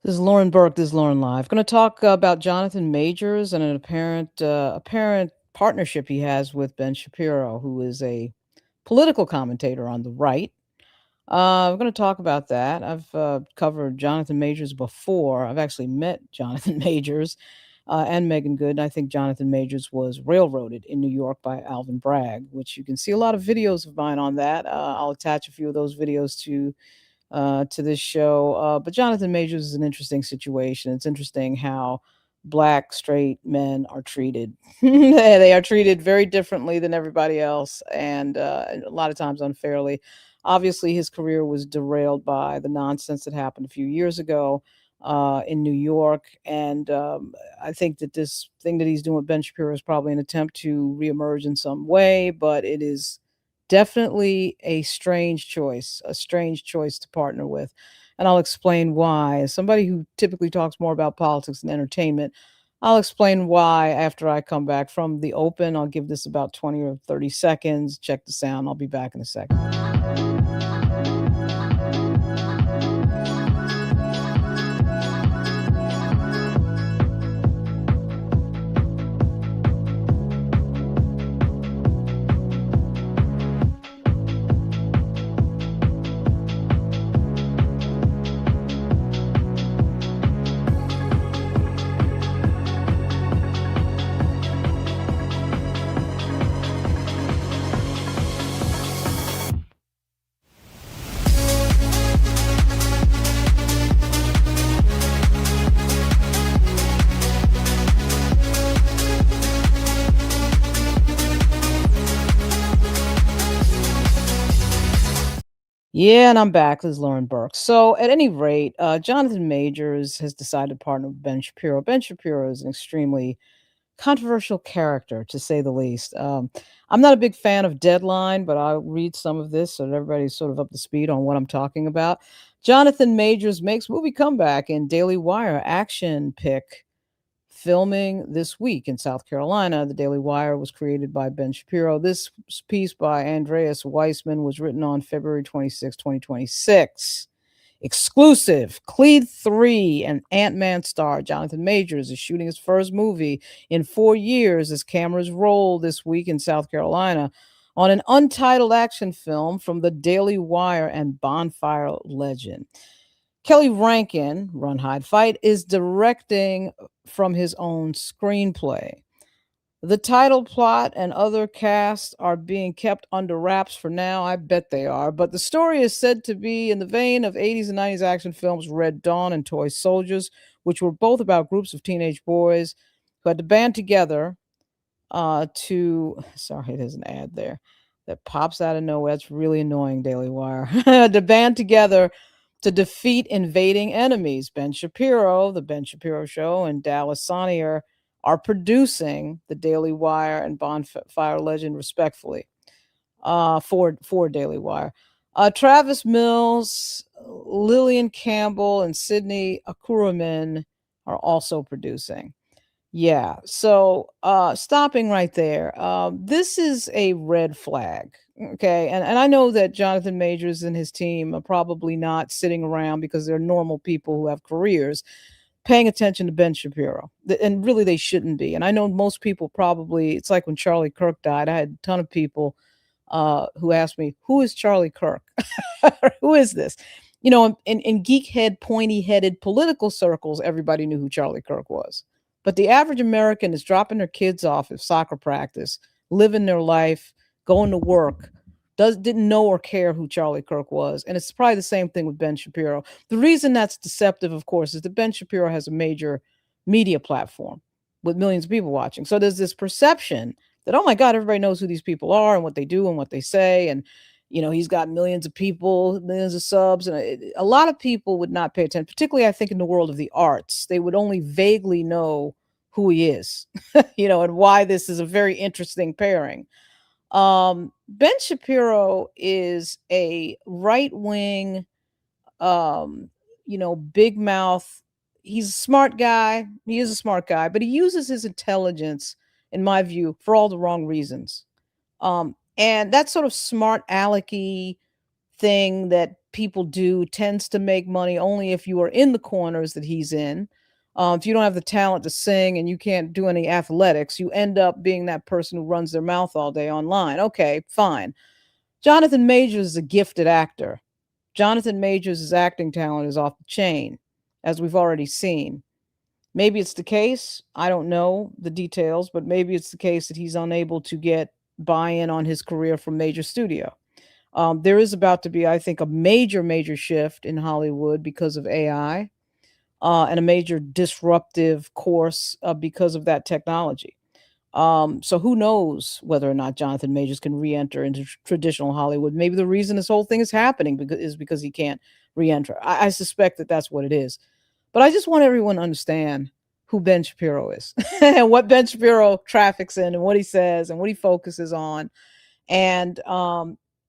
This is Lauren Burke. This is Lauren Live. Going to talk about Jonathan Majors and an apparent partnership he has with Ben Shapiro, who is a political commentator on the right. We're going to talk about that. I've covered Jonathan Majors before. I've actually met Jonathan Majors and Megan Good. And I think Jonathan Majors was railroaded in New York by Alvin Bragg, which you can see a lot of videos of mine on that. I'll attach a few of those videos to this show. But Jonathan Majors is an interesting situation. It's interesting how black straight men are treated. They are treated very differently than everybody else, and a lot of times unfairly. Obviously, his career was derailed by the nonsense that happened a few years ago in New York, and I think that this thing that he's doing with Ben Shapiro is probably an attempt to reemerge in some way, but it is definitely a strange choice to partner with. And I'll explain why. As somebody who typically talks more about politics and entertainment, I'll explain why after I come back from the open. I'll give this about 20 or 30 seconds. Check the sound. I'll be back in a second. Yeah, and I'm back. This is Lauren Burke. So, at any rate, Jonathan Majors has decided to partner with Ben Shapiro. Ben Shapiro is an extremely controversial character, to say the least. I'm not a big fan of Deadline, but I'll read some of this so that everybody's sort of up to speed on what I'm talking about. Jonathan Majors makes movie comeback in Daily Wire action pick filming this week in South Carolina. The Daily Wire was created by Ben Shapiro. This piece by Andreas Weissman was written on February 26, 2026. Exclusive. Creed 3 and Ant-Man star Jonathan Majors is shooting his first movie in 4 years as cameras roll this week in South Carolina on an untitled action film from the Daily Wire and Bonfire legend. Kelly Rankin, Run, Hide, Fight, is directing from his own screenplay. The title plot and other casts are being kept under wraps for now. I bet they are. But the story is said to be in the vein of 80s and 90s action films Red Dawn and Toy Soldiers, which were both about groups of teenage boys who had to band together sorry, there's an ad there that pops out of nowhere. It's really annoying, Daily Wire. To band together to defeat invading enemies. Ben Shapiro, The Ben Shapiro Show, and Dallas Sonnier are producing the Daily Wire and Bonfire Legend, respectfully, for Daily Wire. Travis Mills, Lillian Campbell, and Sydney Akuraman are also producing. Yeah. So, stopping right there, this is a red flag. Okay. And I know that Jonathan Majors and his team are probably not sitting around because they're normal people who have careers paying attention to Ben Shapiro. And really, they shouldn't be. And I know most people probably, it's like when Charlie Kirk died, I had a ton of people who asked me, who is Charlie Kirk? Who is this? In geek head, pointy headed political circles, everybody knew who Charlie Kirk was. But the average American is dropping their kids off at soccer practice, living their life, going to work, didn't know or care who Charlie Kirk was. And it's probably the same thing with Ben Shapiro. The reason that's deceptive, of course, is that Ben Shapiro has a major media platform with millions of people watching. So there's this perception that, oh my God, everybody knows who these people are and what they do and what they say. And, he's got millions of people, millions of subs. And a lot of people would not pay attention, particularly, I think, in the world of the arts. They would only vaguely know who he is, and why this is a very interesting pairing. Ben Shapiro is a right wing, big mouth. He's a smart guy. He is a smart guy, but he uses his intelligence, in my view, for all the wrong reasons. And that sort of smart alecky thing that people do tends to make money only if you are in the corners that he's in. If you don't have the talent to sing and you can't do any athletics, you end up being that person who runs their mouth all day online. Okay, fine. Jonathan Majors is a gifted actor. Jonathan Majors' acting talent is off the chain, as we've already seen. Maybe it's the case, I don't know the details, but maybe it's the case that he's unable to get buy-in on his career from major studio. There is about to be, I think, a major shift in Hollywood because of AI, and a major disruptive course because of that technology. So who knows whether or not Jonathan Majors can re-enter into traditional Hollywood? Maybe the reason this whole thing is happening is because he can't re-enter. I suspect that that's what it is. But I just want everyone to understand who Ben Shapiro is and what Ben Shapiro traffics in and what he says and what he focuses on. And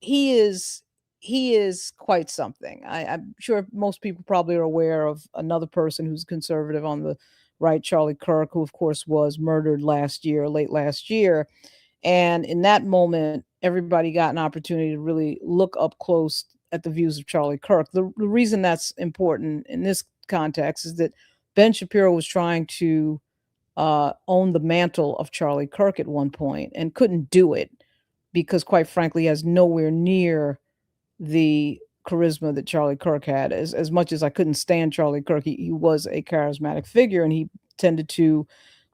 he is quite something. I'm sure most people probably are aware of another person who's conservative on the right, Charlie Kirk, who of course was murdered late last year. And in that moment, everybody got an opportunity to really look up close at the views of Charlie Kirk. The reason that's important in this context is that Ben Shapiro was trying to own the mantle of Charlie Kirk at one point and couldn't do it because, quite frankly, he has nowhere near the charisma that Charlie Kirk had. As much as I couldn't stand Charlie Kirk, he was a charismatic figure, and he tended to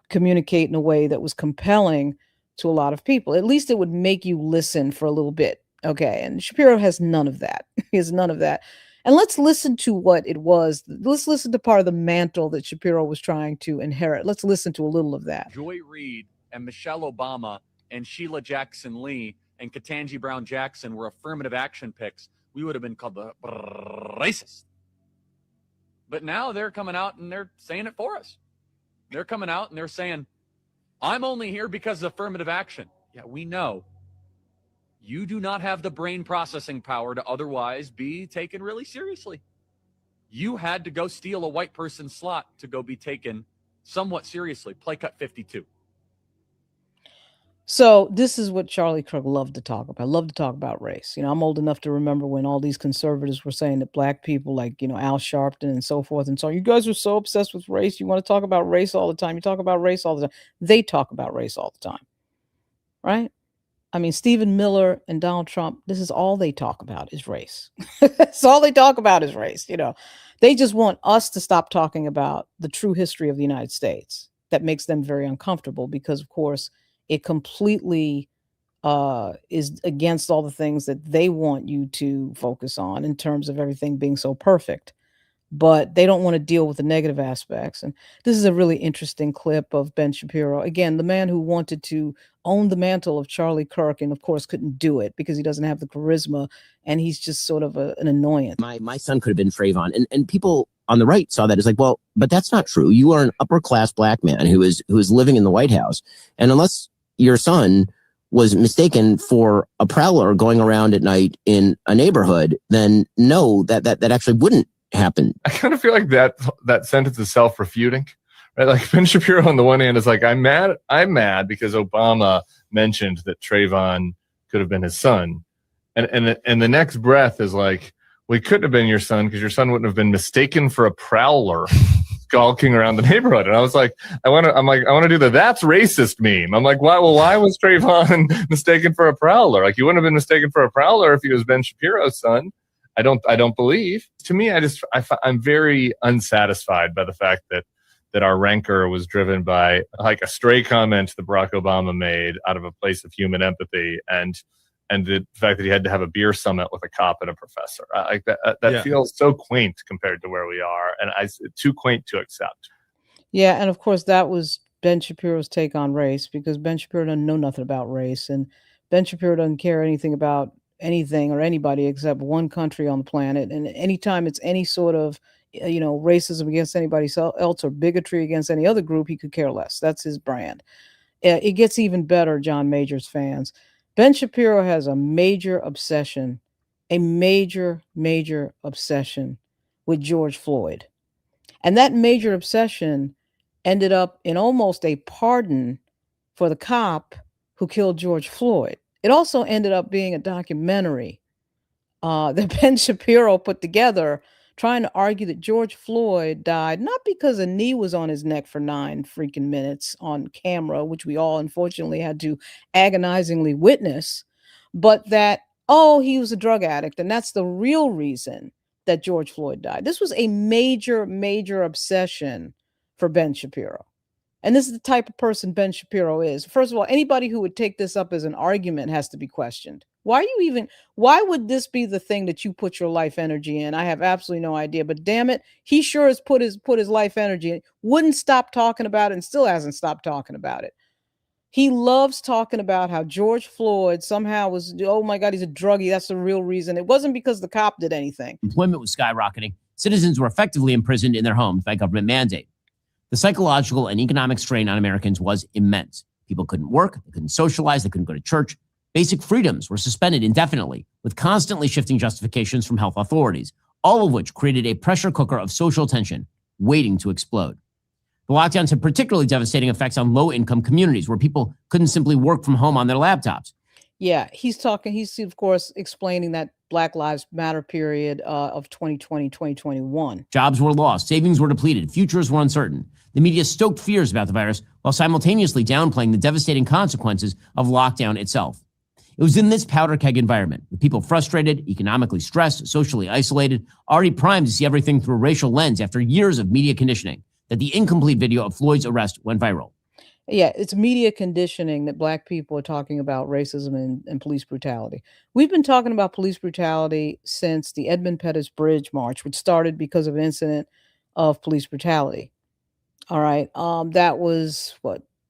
communicate in a way that was compelling to a lot of people. At least it would make you listen for a little bit. Okay. And Shapiro has none of that. He has none of that. And let's listen to what it was. Let's listen to part of the mantle that Shapiro was trying to inherit. Let's listen to a little of that. Joy Reid and Michelle Obama and Sheila Jackson Lee and Ketanji Brown Jackson were affirmative action picks, we would have been called the racist. But now they're coming out and they're saying it for us. They're coming out and they're saying, I'm only here because of affirmative action. Yeah, we know. You do not have the brain processing power to otherwise be taken really seriously. You had to go steal a white person's slot to go be taken somewhat seriously. Play cut 52. So this is what Charlie Kirk loved to talk about. Loved to talk about race. I'm old enough to remember when all these conservatives were saying that black people, like, Al Sharpton and so forth and so on, you guys are so obsessed with race. You want to talk about race all the time. You talk about race all the time. They talk about race all the time, right? I mean, Stephen Miller and Donald Trump, this is all they talk about is race. That's all they talk about is race. They just want us to stop talking about the true history of the United States. That makes them very uncomfortable because, of course, it completely is against all the things that they want you to focus on in terms of everything being so perfect. But they don't want to deal with the negative aspects. And this is a really interesting clip of Ben Shapiro. Again, the man who wanted to own the mantle of Charlie Kirk and, of course, couldn't do it because he doesn't have the charisma and he's just sort of an annoyance. My son could have been Trayvon. And people on the right saw that as like, well, but that's not true. You are an upper class black man who is living in the White House. And unless your son was mistaken for a prowler going around at night in a neighborhood, then no, that actually wouldn't happen. I kind of feel like that sentence is self-refuting, right? Like Ben Shapiro on the one hand is like, I'm mad because Obama mentioned that Trayvon could have been his son. And the next breath is like, we couldn't have been your son because your son wouldn't have been mistaken for a prowler skulking around the neighborhood. And I was like, I want to do the that's racist meme. I'm like, why was Trayvon mistaken for a prowler? Like, you wouldn't have been mistaken for a prowler if he was Ben Shapiro's son. I don't believe. To me, I'm very unsatisfied by the fact that our rancor was driven by like a stray comment that Barack Obama made out of a place of human empathy and the fact that he had to have a beer summit with a cop and a professor. Like that feels so quaint compared to where we are, and too quaint to accept. Yeah, and of course that was Ben Shapiro's take on race because Ben Shapiro doesn't know nothing about race, and Ben Shapiro doesn't care anything about anything or anybody except one country on the planet. And anytime it's any sort of racism against anybody else or bigotry against any other group, he could care less. That's his brand. It gets even better, John Majors fans. Ben Shapiro has a major obsession with George Floyd. And that major obsession ended up in almost a pardon for the cop who killed George Floyd. It also ended up being a documentary that Ben Shapiro put together, trying to argue that George Floyd died not because a knee was on his neck for 9 freaking minutes on camera, which we all unfortunately had to agonizingly witness, but that, oh, he was a drug addict. And that's the real reason that George Floyd died. This was a major, major obsession for Ben Shapiro. And this is the type of person Ben Shapiro is. First of all, anybody who would take this up as an argument has to be questioned. Why would this be the thing that you put your life energy in? I have absolutely no idea, but damn it, he sure has put his life energy in. Wouldn't stop talking about it and still hasn't stopped talking about it. He loves talking about how George Floyd somehow was, oh my God, he's a druggie. That's the real reason. It wasn't because the cop did anything. Employment was skyrocketing. Citizens were effectively imprisoned in their homes by government mandate. The psychological and economic strain on Americans was immense. People couldn't work, they couldn't socialize, they couldn't go to church. Basic freedoms were suspended indefinitely, with constantly shifting justifications from health authorities, all of which created a pressure cooker of social tension waiting to explode. The lockdowns had particularly devastating effects on low-income communities where people couldn't simply work from home on their laptops. Yeah, he's of course, explaining that Black Lives Matter period of 2020, 2021. Jobs were lost, savings were depleted, futures were uncertain. The media stoked fears about the virus while simultaneously downplaying the devastating consequences of lockdown itself. It was in this powder keg environment, with people frustrated, economically stressed, socially isolated, already primed to see everything through a racial lens after years of media conditioning, that the incomplete video of Floyd's arrest went viral. Yeah, it's media conditioning that Black people are talking about racism and police brutality. We've been talking about police brutality since the Edmund Pettus Bridge March, which started because of an incident of police brutality. All right. That was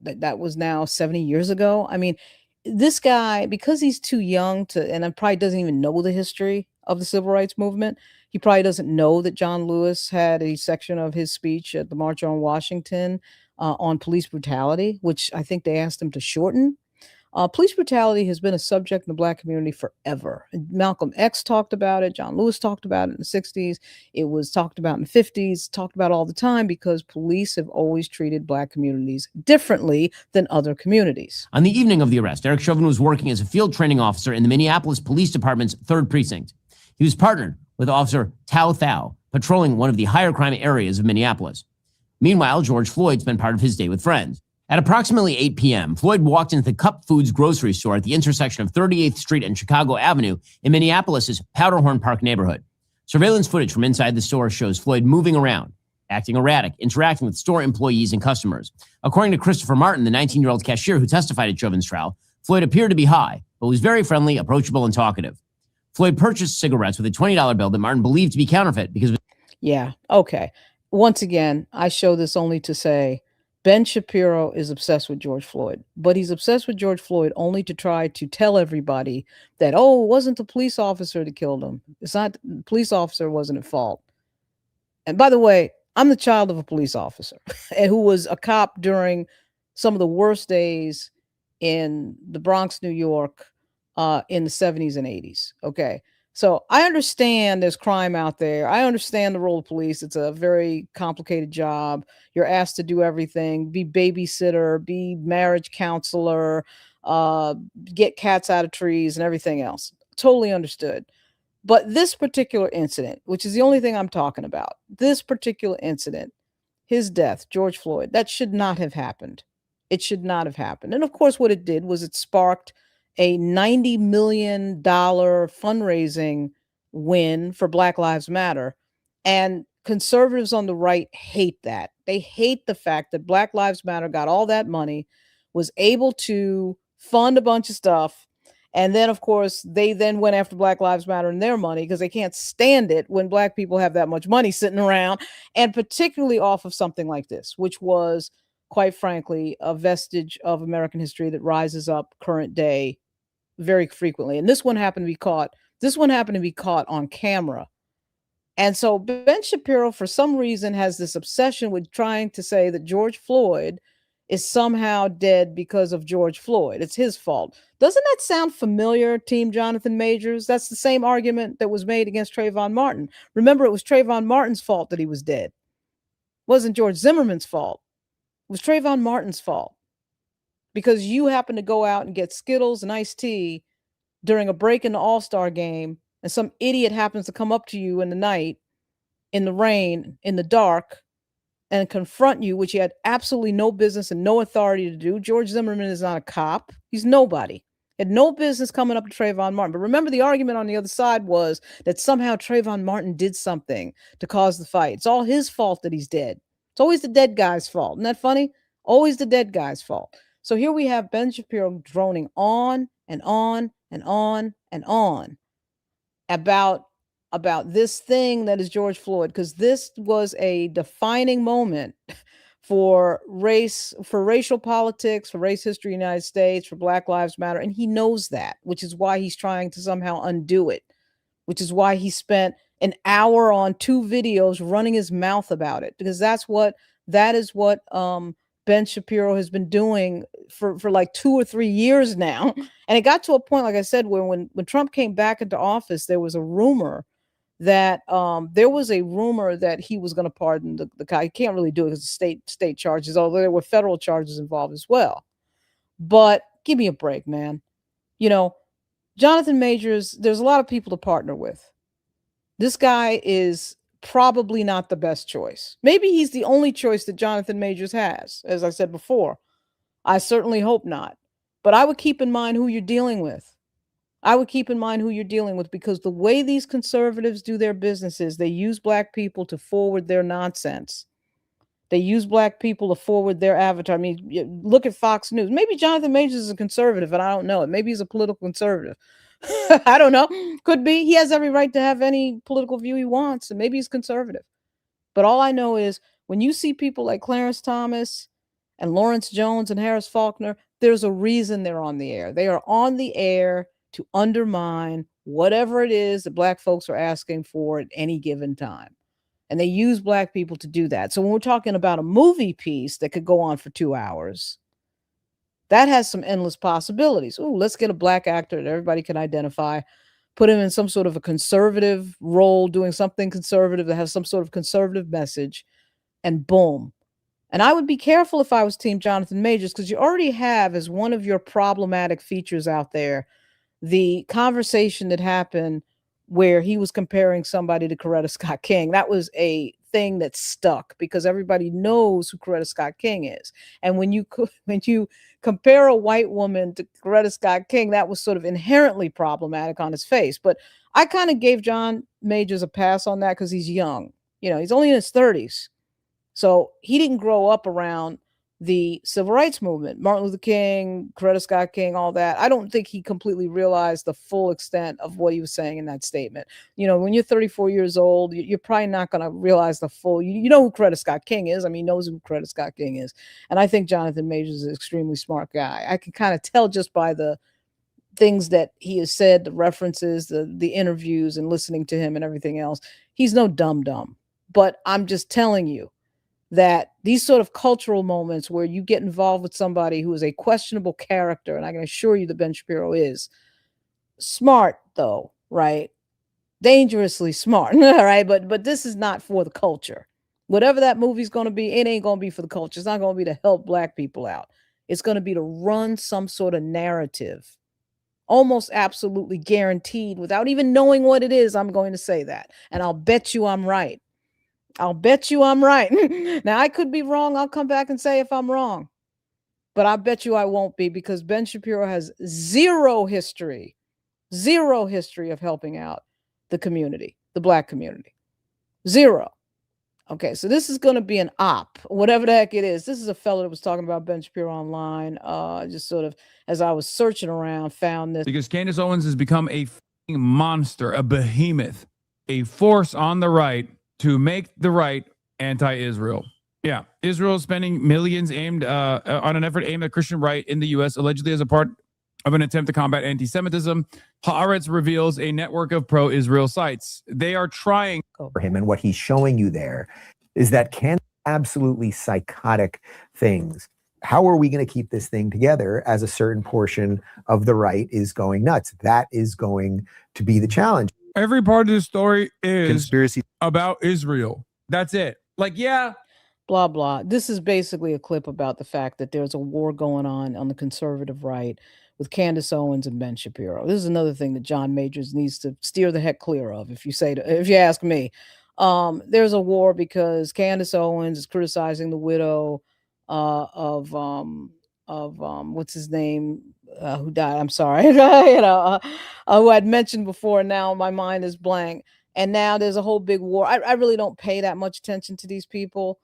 that was now 70 years ago. I mean, this guy, because he's too young to, and probably doesn't even know the history of the civil rights movement. He probably doesn't know that John Lewis had a section of his speech at the March on Washington on police brutality, which I think they asked him to shorten. Police brutality has been a subject in the Black community forever. Malcolm X talked about it. John Lewis talked about it in the 60s. It was talked about in the 50s, talked about all the time because police have always treated Black communities differently than other communities. On the evening of the arrest, Eric Chauvin was working as a field training officer in the Minneapolis Police Department's 3rd Precinct. He was partnered with Officer Tao Thao, patrolling one of the higher crime areas of Minneapolis. Meanwhile, George Floyd spent part of his day with friends. At approximately 8 p.m., Floyd walked into the Cup Foods grocery store at the intersection of 38th Street and Chicago Avenue in Minneapolis' Powderhorn Park neighborhood. Surveillance footage from inside the store shows Floyd moving around, acting erratic, interacting with store employees and customers. According to Christopher Martin, the 19-year-old cashier who testified at Chauvin's trial, Floyd appeared to be high, but was very friendly, approachable, and talkative. Floyd purchased cigarettes with a $20 bill that Martin believed to be counterfeit because... Yeah, okay. Once again, I show this only to say Ben Shapiro is obsessed with George Floyd, but he's obsessed with George Floyd only to try to tell everybody that, oh, it wasn't the police officer that killed him. It's not, the police officer wasn't at fault. And by the way, I'm the child of a police officer who was a cop during some of the worst days in the Bronx, New York, in the 70s and 80s. Okay. So I understand there's crime out there. I understand the role of police. It's a very complicated job. You're asked to do everything, be babysitter, be marriage counselor, get cats out of trees and everything else. Totally understood. But this particular incident, which is the only thing I'm talking about, this particular incident, his death, George Floyd, that should not have happened. It should not have happened. And of course, what it did was it sparked a $90 million fundraising win for Black Lives Matter. And conservatives on the right hate that. They hate the fact that Black Lives Matter got all that money, was able to fund a bunch of stuff. And then, of course, they then went after Black Lives Matter and their money because they can't stand it when Black people have that much money sitting around, and particularly off of something like this, which was, quite frankly, a vestige of American history that rises up current day very frequently. And this one happened to be caught. This one happened to be caught on camera. And so Ben Shapiro, for some reason, has this obsession with trying to say that George Floyd is somehow dead because of George Floyd. It's his fault. Doesn't that sound familiar, Team Jonathan Majors? That's the same argument that was made against Trayvon Martin. Remember, it was Trayvon Martin's fault that he was dead. It wasn't George Zimmerman's fault. It was Trayvon Martin's fault. Because you happened to go out and get Skittles and iced tea during a break in the All-Star game and some idiot happens to come up to you in the night, in the rain, in the dark, and confront you, which he had absolutely no business and no authority to do. George Zimmerman is not a cop. He's nobody. He had no business coming up to Trayvon Martin. But remember, the argument on the other side was that somehow Trayvon Martin did something to cause the fight. It's all his fault that he's dead. It's always the dead guy's fault. Isn't that funny? Always the dead guy's fault. So here we have Ben Shapiro droning on and on and on and on about this thing that is George Floyd, because this was a defining moment for racial politics, for race history in the United States, for Black Lives Matter. And he knows that, which is why he's trying to somehow undo it, which is why he spent an hour on 2 videos running his mouth about it, because that is what Ben Shapiro has been doing for like 2 or 3 years now. And it got to a point, like I said, where when Trump came back into office, there was a rumor that he was going to pardon the guy. He can't really do it because the state charges, although there were federal charges involved as well. But give me a break, man. You know, Jonathan Majors, there's a lot of people to partner with. This guy is probably not the best choice. Maybe he's the only choice that Jonathan Majors has. As I said before, I certainly hope not. But I would keep in mind who you're dealing with. Because the way these conservatives do their business is they use Black people to forward their nonsense. They use Black people to forward their avatar. I mean, look at Fox News. Maybe Jonathan Majors is a conservative, and I don't know it. Maybe he's a political conservative. I don't know. Could be. He has every right to have any political view he wants, and maybe he's conservative. But all I know is when you see people like Clarence Thomas and Lawrence Jones and Harris Faulkner, there's a reason they're on the air. They are on the air to undermine whatever it is that Black folks are asking for at any given time. And they use Black people to do that. So when we're talking about a movie piece that could go on for 2 hours, that has some endless possibilities. Ooh, let's get a Black actor that everybody can identify, put him in some sort of a conservative role, doing something conservative that has some sort of conservative message, and boom. And I would be careful if I was Team Jonathan Majors, because you already have, as one of your problematic features out there, the conversation that happened where he was comparing somebody to Coretta Scott King. That was a thing that stuck because everybody knows who Coretta Scott King is. And when you compare a white woman to Coretta Scott King, that was sort of inherently problematic on his face. But I kind of gave John Majors a pass on that because he's young. You know, he's only in his 30s. So he didn't grow up around the civil rights movement, Martin Luther King, Coretta Scott King, all that. I don't think he completely realized the full extent of what he was saying in that statement. You know, when you're 34 years old, you're probably not going to realize the full, you know who Coretta Scott King is. I mean, he knows who Coretta Scott King is. And I think Jonathan Majors is an extremely smart guy. I can kind of tell just by the things that he has said, the references, the interviews and listening to him and everything else. He's no dumb. But I'm just telling you, that these sort of cultural moments where you get involved with somebody who is a questionable character, and I can assure you that Ben Shapiro is smart, though, right? Dangerously smart, all right? But this is not for the culture. Whatever that movie's going to be, it ain't going to be for the culture. It's not going to be to help Black people out. It's going to be to run some sort of narrative. Almost absolutely guaranteed, without even knowing what it is, I'm going to say that. And I'll bet you I'm right. Now, I could be wrong. I'll come back and say if I'm wrong. But I bet you I won't be, because Ben Shapiro has zero history of helping out the community, the Black community. Zero. Okay, so this is going to be an op, whatever the heck it is. This is a fellow that was talking about Ben Shapiro online. Just sort of, as I was searching around, found this. Because Candace Owens has become a monster, a behemoth, a force on the right, to make the right anti-Israel. Yeah, Israel is spending millions aimed on an effort aimed at Christian right in the U.S., allegedly as a part of an attempt to combat anti-Semitism. Haaretz reveals a network of pro-Israel sites. They are trying for him, and what he's showing you there is that absolutely psychotic things. How are we going to keep this thing together as a certain portion of the right is going nuts? That is going to be the challenge. Every part of the story is Conspiracy about Israel. That's it. Like, yeah. Blah, blah. This is basically a clip about the fact that there's a war going on the conservative right, with Candace Owens and Ben Shapiro. This is another thing that John Majors needs to steer the heck clear of. If you ask me, there's a war because Candace Owens is criticizing the widow of what's his name, who died. I'm sorry, who I'd mentioned before. Now my mind is blank, and now there's a whole big war. I really don't pay that much attention to these people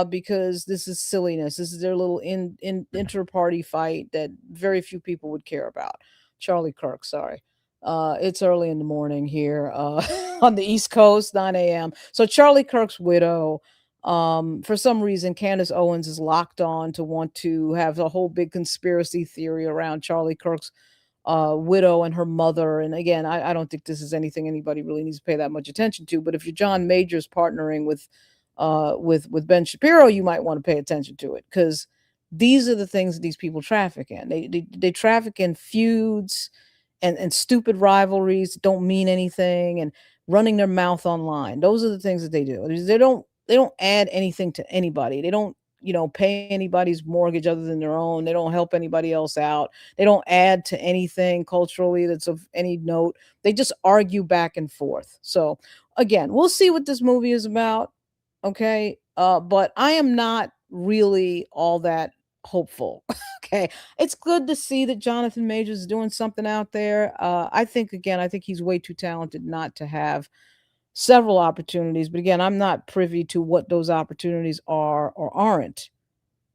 because this is silliness. This is their little inter-party fight that very few people would care about. Charlie Kirk, sorry. It's early in the morning here on the East Coast, 9 a.m. So Charlie Kirk's widow, for some reason, Candace Owens is locked on to want to have a whole big conspiracy theory around Charlie Kirk's widow and her mother. And again, I don't think this is anything anybody really needs to pay that much attention to. But if you're John Majors partnering with Ben Shapiro, you might want to pay attention to it because these are the things that these people traffic in. They traffic in feuds and stupid rivalries that don't mean anything and running their mouth online. Those are the things that they do. They don't add anything to anybody. They don't, pay anybody's mortgage other than their own. They don't help anybody else out. They don't add to anything culturally that's of any note. They just argue back and forth. So again, we'll see what this movie is about. Okay. But I am not really all that hopeful. Okay. It's good to see that Jonathan Majors is doing something out there. I think he's way too talented not to have several opportunities. But again, I'm not privy to what those opportunities are or aren't.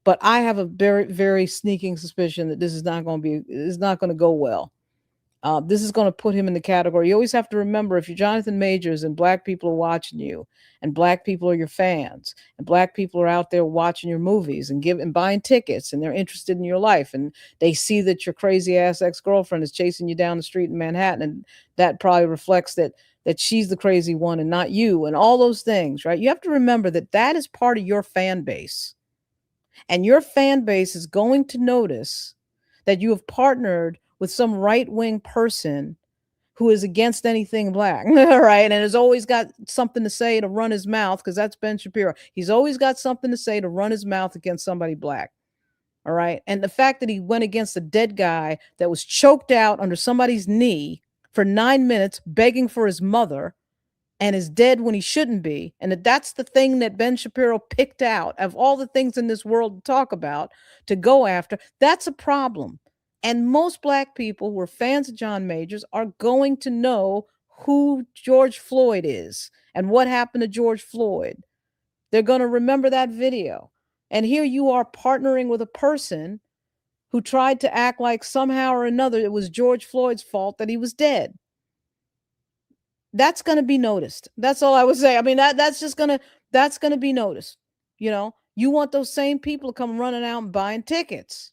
But I have a very, very sneaking suspicion that this is not going to go well. This is going to put him in the category. You always have to remember, if you're Jonathan Majors and black people are watching you and black people are your fans and black people are out there watching your movies and buying tickets and they're interested in your life and they see that your crazy ass ex-girlfriend is chasing you down the street in Manhattan, and that probably reflects that she's the crazy one and not you and all those things, right? You have to remember that is part of your fan base, and your fan base is going to notice that you have partnered with some right-wing person who is against anything black, right? And has always got something to say to run his mouth, because that's Ben Shapiro. He's always got something to say to run his mouth against somebody black, all right? And the fact that he went against a dead guy that was choked out under somebody's knee for 9 minutes begging for his mother and is dead when he shouldn't be, and that's the thing that Ben Shapiro picked out of all the things in this world to talk about, to go after, that's a problem. And most black people who are fans of John Majors are going to know who George Floyd is and what happened to George Floyd. They're going to remember that video. And here you are partnering with a person who tried to act like somehow or another it was George Floyd's fault that he was dead. That's going to be noticed. That's all I would say. I mean, that's going to be noticed. You want those same people to come running out and buying tickets.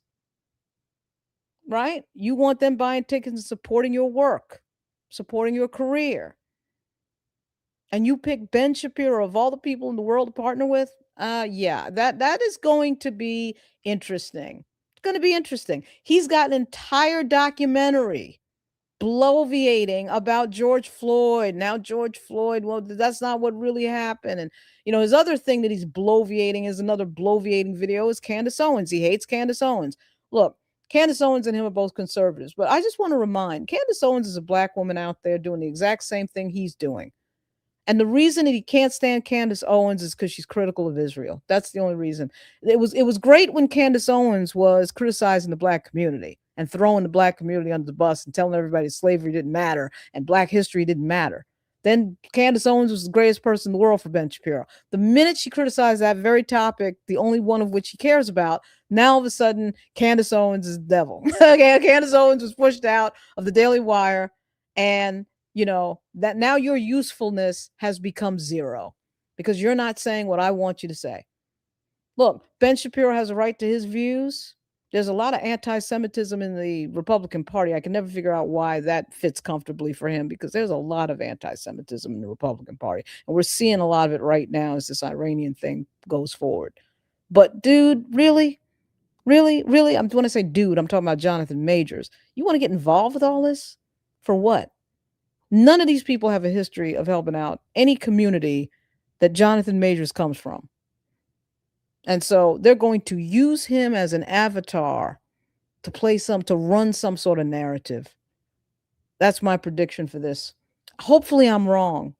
Right? You want them buying tickets and supporting your work, supporting your career. And you pick Ben Shapiro of all the people in the world to partner with. Yeah, that is going to be interesting. It's going to be interesting. He's got an entire documentary bloviating about George Floyd. Now George Floyd, well, that's not what really happened. And his other thing that he's bloviating is another bloviating video is Candace Owens. He hates Candace Owens. Look, Candace Owens and him are both conservatives, but I just want to remind, Candace Owens is a black woman out there doing the exact same thing he's doing. And the reason that he can't stand Candace Owens is because she's critical of Israel. That's the only reason. It was great when Candace Owens was criticizing the black community and throwing the black community under the bus and telling everybody slavery didn't matter and black history didn't matter. Then Candace Owens was the greatest person in the world for Ben Shapiro. The minute she criticized that very topic, the only one of which he cares about, now all of a sudden, Candace Owens is the devil. Okay, Candace Owens was pushed out of the Daily Wire, and that now your usefulness has become zero because you're not saying what I want you to say. Look, Ben Shapiro has a right to his views. There's a lot of anti-Semitism in the Republican Party. I can never figure out why that fits comfortably for him, because there's a lot of anti-Semitism in the Republican Party. And we're seeing a lot of it right now as this Iranian thing goes forward. But dude, really? When I say dude, I'm talking about Jonathan Majors. You want to get involved with all this? For what? None of these people have a history of helping out any community that Jonathan Majors comes from. And so they're going to use him as an avatar to run some sort of narrative. That's my prediction for this. Hopefully I'm wrong.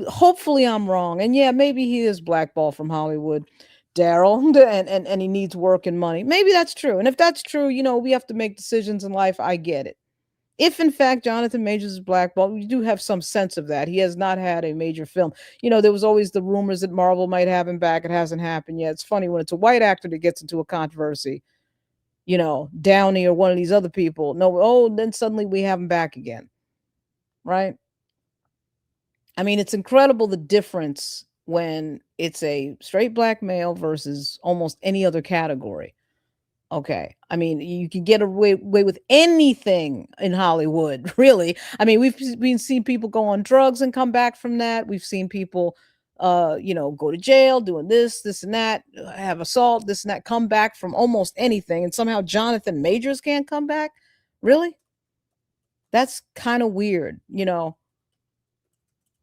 Hopefully I'm wrong. And yeah, maybe he is blackballed from Hollywood, Daryl, and he needs work and money. Maybe that's true. And if that's true, we have to make decisions in life. I get it. If in fact Jonathan Majors is blackballed, we do have some sense of that. He has not had a major film. There was always the rumors that Marvel might have him back. It hasn't happened yet. It's funny when it's a white actor that gets into a controversy, Downey or one of these other people. No, then suddenly we have him back again. Right? I mean, it's incredible the difference when it's a straight black male versus almost any other category. Okay. I mean, you can get away with anything in Hollywood, really. I mean, we've seen people go on drugs and come back from that. We've seen people, go to jail doing this and that, have assault, this and that, come back from almost anything. And somehow Jonathan Majors can't come back. Really? That's kind of weird,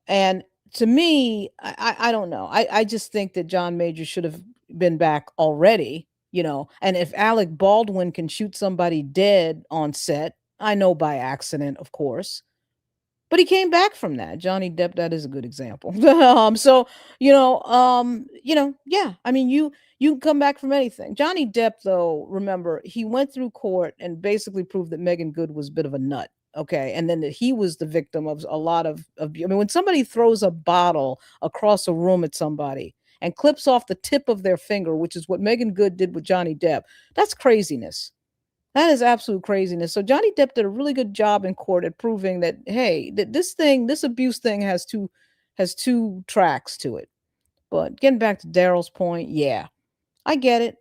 And to me, I don't know. I just think that John Majors should have been back already. And if Alec Baldwin can shoot somebody dead on set, I know by accident, of course, but he came back from that. Johnny Depp, that is a good example. Yeah, I mean, you can come back from anything. Johnny Depp, though, remember, he went through court and basically proved that Megan Good was a bit of a nut. Okay. And then that he was the victim of a lot of abuse. I mean, when somebody throws a bottle across a room at somebody and clips off the tip of their finger, which is what Megan Good did with Johnny Depp, that's craziness. That is absolute craziness. So Johnny Depp did a really good job in court at proving that, hey, that this abuse thing has two tracks to it. But getting back to Daryl's point, yeah, I get it.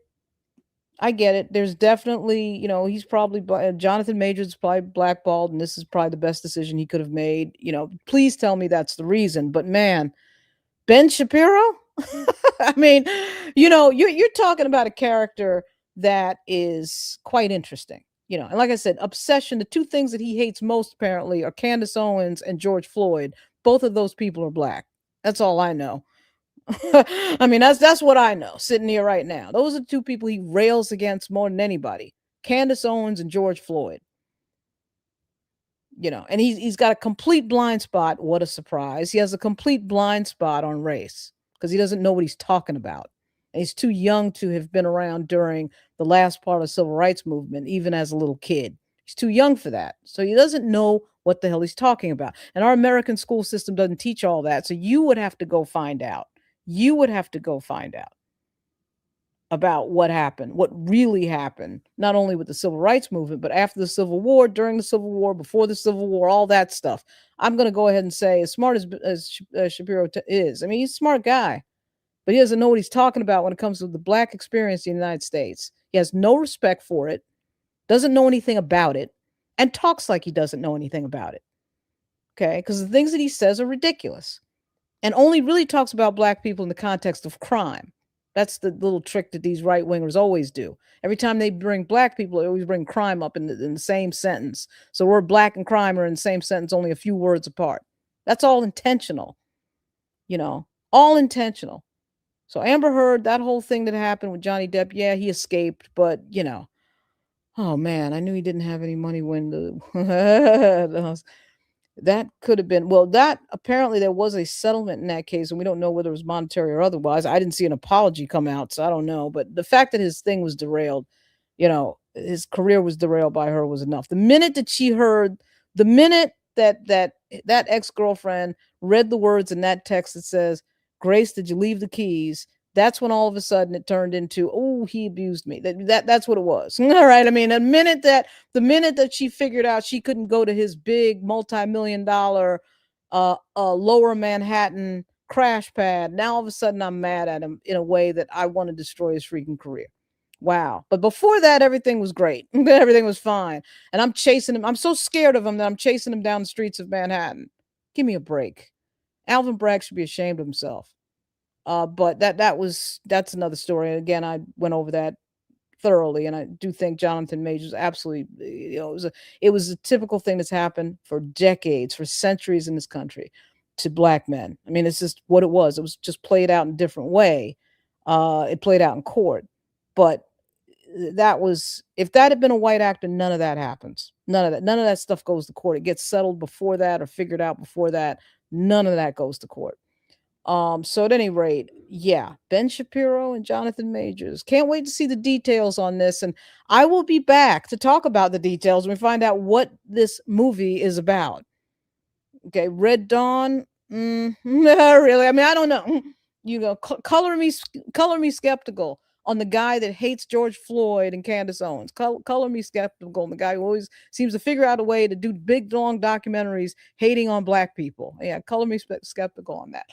There's definitely, he's probably Jonathan Majors is probably blackballed, and this is probably the best decision he could have made. Please tell me that's the reason. But man, Ben Shapiro, I mean, you're talking about a character that is quite interesting. And like I said, obsession. The two things that he hates most apparently are Candace Owens and George Floyd. Both of those people are black. That's all I know. I mean, that's what I know sitting here right now. Those are two people he rails against more than anybody. Candace Owens and George Floyd. And he's got a complete blind spot. What a surprise. He has a complete blind spot on race because he doesn't know what he's talking about. And he's too young to have been around during the last part of the civil rights movement, even as a little kid. He's too young for that. So he doesn't know what the hell he's talking about. And our American school system doesn't teach all that. So you would have to go find out. You would have to go find out about what happened, what really happened, not only with the civil rights movement, but after the Civil War, during the Civil War, before the Civil War, all that stuff. I'm going to go ahead and say, as smart as Shapiro is, I mean, he's a smart guy, but he doesn't know what he's talking about when it comes to the black experience in the United States. He has no respect for it, doesn't know anything about it, and talks like he doesn't know anything about it. Okay, because the things that he says are ridiculous. And only really talks about black people in the context of crime. That's the little trick that these right wingers always do. Every time they bring black people, they always bring crime up in the same sentence. So we're black and crime are in the same sentence, only a few words apart. That's all intentional, all intentional. So Amber Heard, that whole thing that happened with Johnny Depp, yeah, he escaped, but oh man, I knew he didn't have any money when that could have been, that apparently there was a settlement in that case, and we don't know whether it was monetary or otherwise. I didn't see an apology come out, so I don't know. But the fact that his thing was derailed, his career was derailed by her was enough. The minute that she heard, the minute that ex-girlfriend read the words in that text that says, "Grace, did you leave the keys?" That's when all of a sudden it turned into, oh, he abused me. That's what it was. All right. I mean, the minute that she figured out she couldn't go to his big multi-million-dollar lower Manhattan crash pad, now all of a sudden I'm mad at him in a way that I want to destroy his freaking career. Wow. But before that, everything was great. Everything was fine. And I'm chasing him. I'm so scared of him that I'm chasing him down the streets of Manhattan. Give me a break. Alvin Bragg should be ashamed of himself. But that's another story. And again, I went over that thoroughly, and I do think Jonathan Majors absolutely, it was a typical thing that's happened for decades, for centuries in this country to black men. I mean, it's just what it was. It was just played out in a different way. It played out in court, but that was, if that had been a white actor, none of that happens. None of that stuff goes to court. It gets settled before that or figured out before that. None of that goes to court. So at any rate, yeah, Ben Shapiro and Jonathan Majors. Can't wait to see the details on this. And I will be back to talk about the details when we find out what this movie is about. Okay, Red Dawn. Really? I mean, I don't know. You know, color me skeptical on the guy that hates George Floyd and Candace Owens. Color me skeptical on the guy who always seems to figure out a way to do big, long documentaries hating on Black people. Yeah, color me skeptical on that.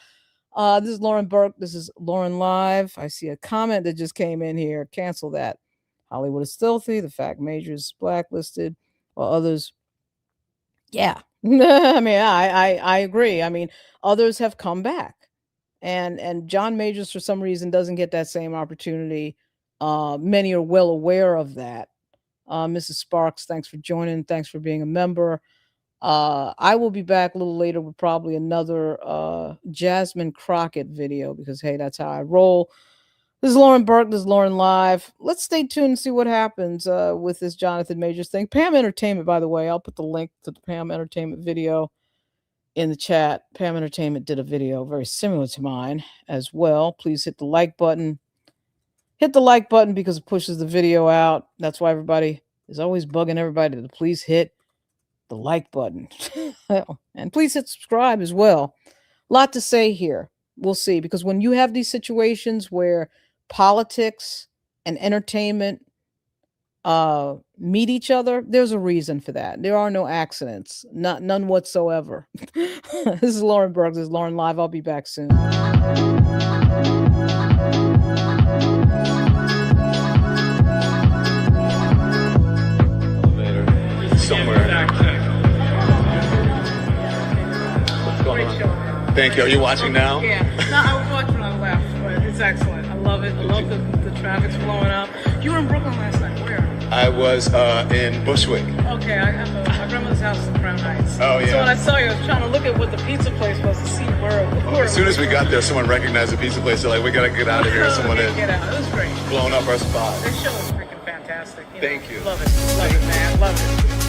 This is Lauren Burke. This is Lauren Live. I see a comment that just came in here. Cancel that. Hollywood is filthy. The fact Majors is blacklisted, while others. Yeah, I mean, I agree. I mean, others have come back, and John Majors for some reason doesn't get that same opportunity. Many are well aware of that. Mrs. Sparks, thanks for joining. Thanks for being a member. I will be back a little later with probably another Jasmine Crockett video because, hey, that's how I roll. This is Lauren Burke. This is Lauren Live. Let's stay tuned and see what happens with this Jonathan Majors thing. Pam Entertainment, by the way, I'll put the link to the Pam Entertainment video in the chat. Pam Entertainment did a video very similar to mine as well. Please hit the like button. Hit the like button because it pushes the video out. That's why everybody is always bugging everybody to please hit the like button. And please hit subscribe as well. A lot to say here. We'll see, because when you have these situations where politics and entertainment meet each other, there's a reason for that. There are no accidents, none whatsoever. This is Lauren Burke. This is Lauren Live. I'll be back soon. Somewhere. What's going on? Thank you. Are you watching now? Yeah. No, I was watching when I left, but it's excellent. I love it. I love the traffic's blowing up. You were in Brooklyn last night. Where? I was in Bushwick. Okay, I have my grandmother's house in Crown Heights. Oh, yeah. So when I saw you, I was trying to look at what the pizza place was to see where As soon as we got there, someone recognized the pizza place. They're like, we got to get out of here. Someone had get out. It was great. blown up our spot. This show is freaking fantastic. Thank you. Love it, man. Love it.